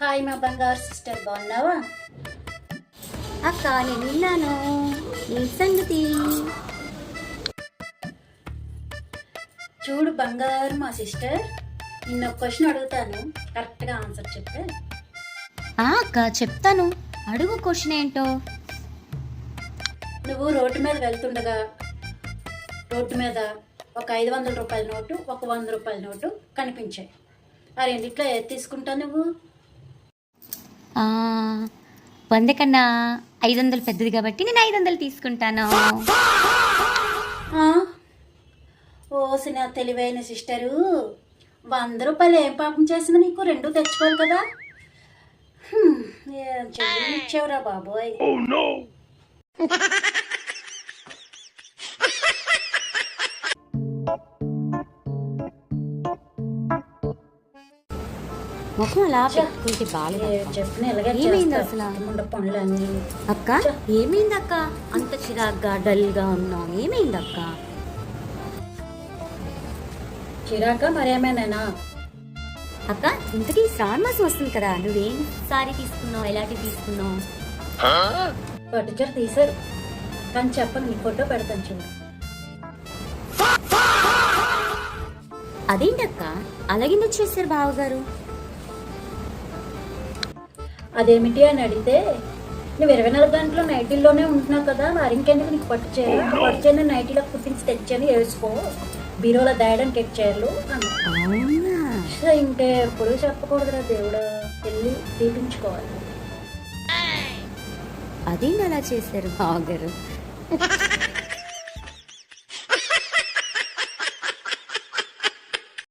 Hi మా బంగారు sister, బాగున్నావా? అక్క నేను విన్నాను నీ సంగతి. చూడు బంగారు మా సిస్టర్, నిన్న ఒక క్వశ్చన్ అడుగుతాను, కరెక్ట్గా ఆన్సర్ చెప్తే. అక్క చెప్తాను, అడుగు. క్వశ్చన్ ఏంటో? నువ్వు రోడ్డు మీద వెళ్తుండగా రోడ్డు మీద ఒక 500 రూపాయల నోటు, ఒక 100 రూపాయల నోటు కనిపించాయి. ఆ రెండిట్లో ఏది తీసుకుంటావు నువ్వు? 100 కన్నా 500 పెద్దది కాబట్టి నేను 500 తీసుకుంటాను. ఓసిన తెలివైన సిస్టరు, 100 రూపాయలు ఏం పాపం చేసింది నీకు? రెండు తెచ్చుకోవాలి కదా. ఏం చెయ్యనిచ్చావురా బాబోయ్. ముఖం అలా పెట్టుకుంటే బాగా చెప్పిన ఏమైంది అసలు? పనులన్నీ అక్క ఏమైంది అక్క? అంత చిరాగ్గా డల్గా ఉన్నావు, ఏమైంది అక్క? చిరాక మరేమైనా? అక్క ఇంతకీ శ్రావణ మాసం వస్తుంది కదా, నువ్వేం సారీ తీసుకున్నావు, ఎలాంటివి తీసుకున్నావు? పట్టుచీర తీశారు కానీ చెప్పను, నీ ఫోటో పెడతాను చూడు. అదేంటక్క అలాగెందుకు చేశారు బావగారు? అదేమిటి అని అడిగితే, నువ్వు 24 గంటలు నైటీల్లోనే ఉంటున్నావు కదా, మరి ఇంకెందుకు నీకు పట్టుచీర నైటీలో కుట్టించి తెచ్చాను, వేసుకో, బీరోలో దాయడానికి ఎక్చర్లు అవునా? ఇంకే ఎప్పుడు చెప్పకూడదురా దేవుడా, వెళ్ళి తీపించుకోవాలి. అదేంటి అలా చేశారు బావగారు?